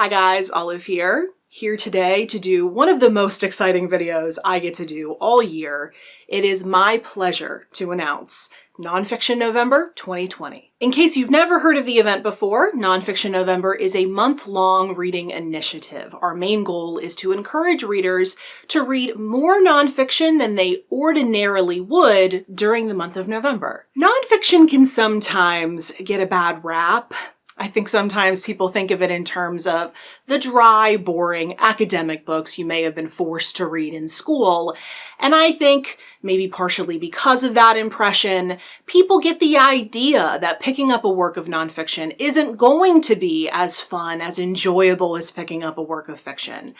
Hi guys, Olive here today to do one of the most exciting videos I get to do all year. It is my pleasure to announce Nonfiction November 2020. In case you've never heard of the event before, Nonfiction November is a month-long reading initiative. Our main goal is to encourage readers to read more nonfiction than they ordinarily would during the month of November. Nonfiction can sometimes get a bad rap. I think sometimes people think of it in terms of the dry, boring academic books you may have been forced to read in school. And I think maybe partially because of that impression, people get the idea that picking up a work of nonfiction isn't going to be as fun, as enjoyable as picking up a work of fiction.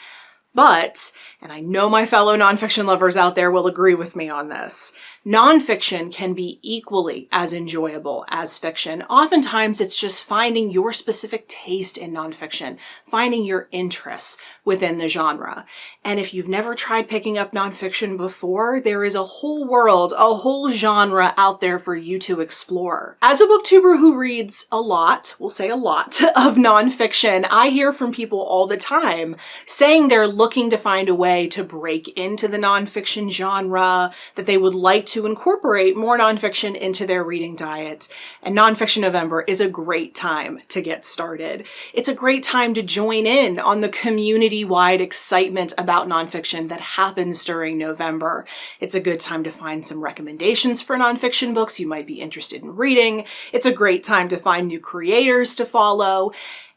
But, and I know my fellow nonfiction lovers out there will agree with me on this, nonfiction can be equally as enjoyable as fiction. Oftentimes, it's just finding your specific taste in nonfiction, finding your interests within the genre. And if you've never tried picking up nonfiction before, there is a whole world, a whole genre out there for you to explore. As a booktuber who reads a lot, we'll say a lot, of nonfiction, I hear from people all the time saying they're looking to find a way to break into the nonfiction genre, that they would like to incorporate more nonfiction into their reading diet. And Nonfiction November is a great time to get started. It's a great time to join in on the community-wide excitement about nonfiction that happens during November. It's a good time to find some recommendations for nonfiction books you might be interested in reading. It's a great time to find new creators to follow.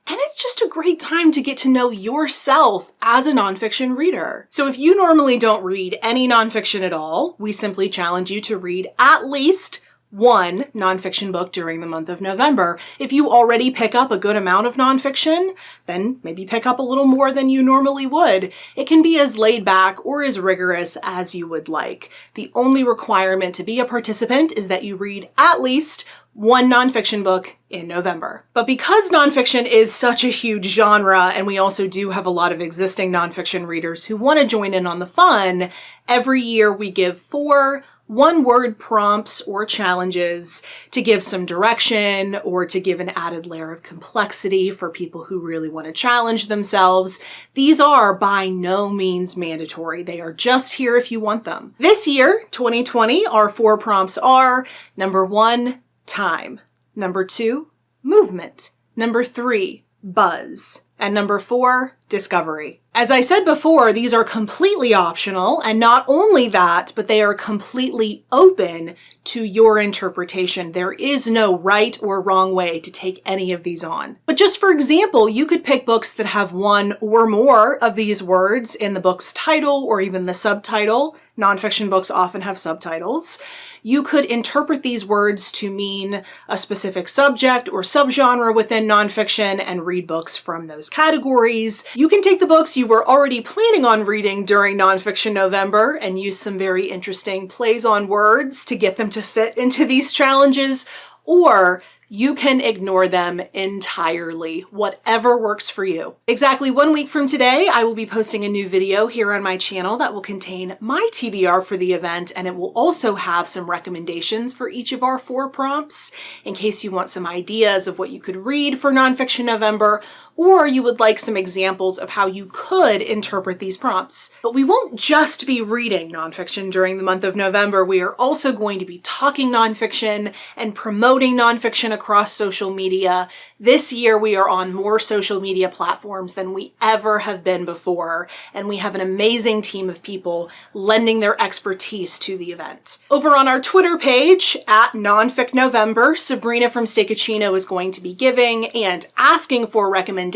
And it's just a great time to get to know yourself as a nonfiction reader. So if you normally don't read any nonfiction at all, we simply challenge you to read at least one nonfiction book during the month of November. If you already pick up a good amount of nonfiction, then maybe pick up a little more than you normally would. It can be as laid back or as rigorous as you would like. The only requirement to be a participant is that you read at least one nonfiction book in November. But because nonfiction is such a huge genre, and we also do have a lot of existing nonfiction readers who want to join in on the fun, every year we give 4 one-word prompts or challenges to give some direction or to give an added layer of complexity for people who really want to challenge themselves. These are by no means mandatory. They are just here if you want them. This year, 2020, our 4 prompts are: number 1, time. Number 2, movement. Number 3, buzz. And number 4, discovery. As I said before, these are completely optional, and not only that, but they are completely open to your interpretation. There is no right or wrong way to take any of these on. But just for example, you could pick books that have 1 or more of these words in the book's title or even the subtitle. Nonfiction books often have subtitles. You could interpret these words to mean a specific subject or subgenre within nonfiction and read books from those categories. You can take the books you were already planning on reading during Nonfiction November and use some very interesting plays on words to get them to fit into these challenges, or you can ignore them entirely, whatever works for you. Exactly 1 week from today, I will be posting a new video here on my channel that will contain my TBR for the event, and it will also have some recommendations for each of our 4 prompts in case you want some ideas of what you could read for Nonfiction November, or you would like some examples of how you could interpret these prompts. But we won't just be reading nonfiction during the month of November. We are also going to be talking nonfiction and promoting nonfiction across social media. This year, we are on more social media platforms than we ever have been before, and we have an amazing team of people lending their expertise to the event. Over on our Twitter page, at Nonfic November, Sabrina from Steakachino is going to be giving and asking for recommendations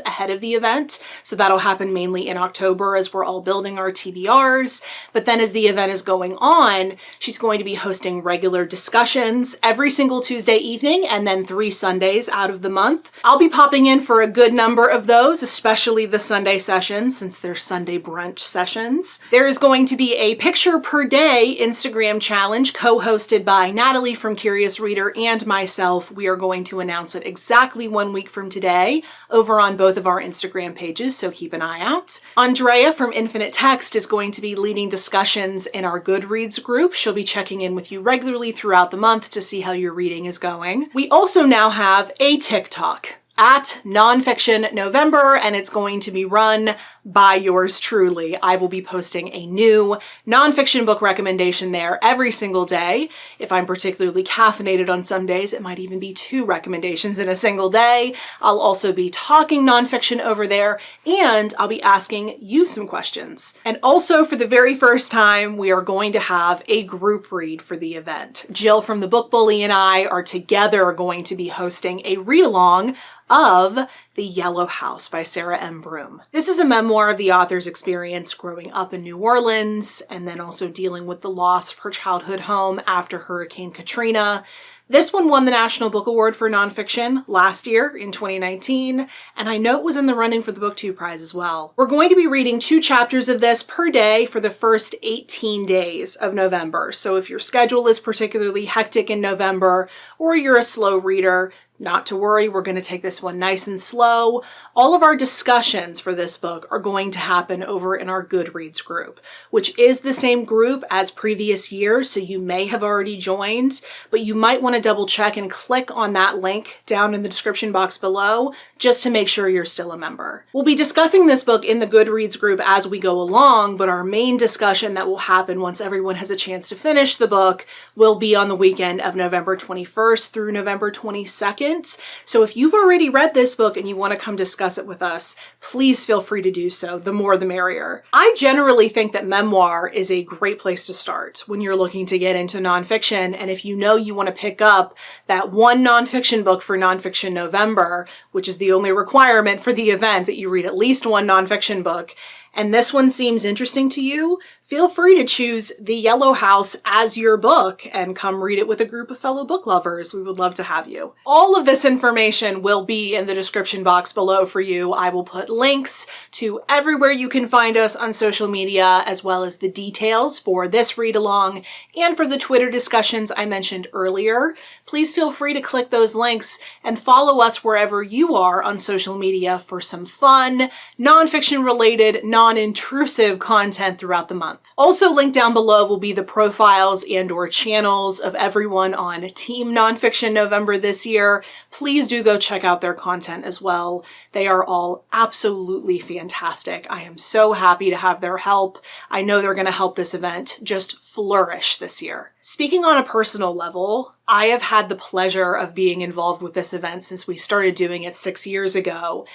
ahead of the event. So that'll happen mainly in October as we're all building our TBRs. But then as the event is going on, she's going to be hosting regular discussions every single Tuesday evening and then 3 Sundays out of the month. I'll be popping in for a good number of those, especially the Sunday sessions, since they're Sunday brunch sessions. There is going to be a picture per day Instagram challenge co-hosted by Natalie from Curious Reader and myself. We are going to announce it exactly 1 week from today over on both of our Instagram pages, so keep an eye out. Andrea from Infinite Text is going to be leading discussions in our Goodreads group. She'll be checking in with you regularly throughout the month to see how your reading is going. We also now have a TikTok. at Nonfiction November, and it's going to be run by yours truly. I will be posting a new nonfiction book recommendation there every single day. If I'm particularly caffeinated on some days, it might even be 2 recommendations in a single day. I'll also be talking nonfiction over there, and I'll be asking you some questions. And also, for the very first time, we are going to have a group read for the event. Jill from the Book Bully and I are together going to be hosting a read-along of The Yellow House by Sarah M. Broom. This is a memoir of the author's experience growing up in New Orleans and then also dealing with the loss of her childhood home after Hurricane Katrina. This one won the National Book Award for Nonfiction last year in 2019, and I know it was in the running for the Booktube Prize as well. We're going to be reading 2 chapters of this per day for the first 18 days of November. So if your schedule is particularly hectic in November or you're a slow reader, not to worry, we're going to take this one nice and slow. All of our discussions for this book are going to happen over in our Goodreads group, which is the same group as previous years, so you may have already joined, but you might want to double check and click on that link down in the description box below just to make sure you're still a member. We'll be discussing this book in the Goodreads group as we go along, but our main discussion that will happen once everyone has a chance to finish the book will be on the weekend of November 21st through November 22nd. So if you've already read this book and you want to come discuss it with us, please feel free to do so. The more the merrier. I generally think that memoir is a great place to start when you're looking to get into nonfiction. And if you know you want to pick up that one nonfiction book for Nonfiction November, which is the only requirement for the event that you read at least one nonfiction book, and this one seems interesting to you, feel free to choose The Yellow House as your book and come read it with a group of fellow book lovers. We would love to have you. All of this information will be in the description box below for you. I will put links to everywhere you can find us on social media, as well as the details for this read-along and for the Twitter discussions I mentioned earlier. Please feel free to click those links and follow us wherever you are on social media for some fun, nonfiction-related, non-intrusive content throughout the month. Also linked down below will be the profiles and/or channels of everyone on Team Nonfiction November this year. Please do go check out their content as well. They are all absolutely fantastic. I am so happy to have their help. I know they're going to help this event just flourish this year. Speaking on a personal level, I have had the pleasure of being involved with this event since we started doing it 6 years ago.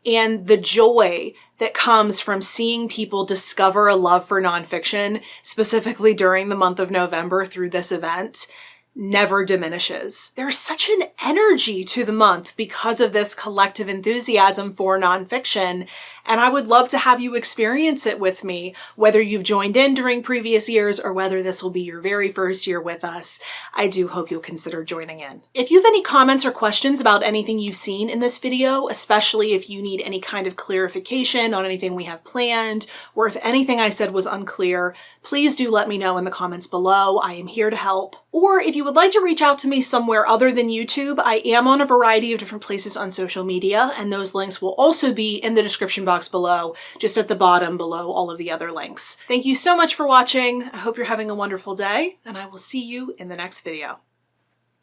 And the joy that comes from seeing people discover a love for nonfiction, specifically during the month of November through this event, never diminishes. There's such an energy to the month because of this collective enthusiasm for nonfiction, and I would love to have you experience it with me, whether you've joined in during previous years or whether this will be your very first year with us. I do hope you'll consider joining in. If you have any comments or questions about anything you've seen in this video, especially if you need any kind of clarification on anything we have planned, or if anything I said was unclear, please do let me know in the comments below. I am here to help. Or if you would like to reach out to me somewhere other than YouTube, I am on a variety of different places on social media, and those links will also be in the description box below, just at the bottom below all of the other links. Thank you so much for watching. I hope you're having a wonderful day, and I will see you in the next video.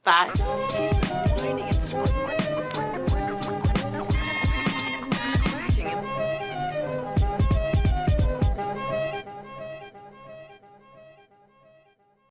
Bye.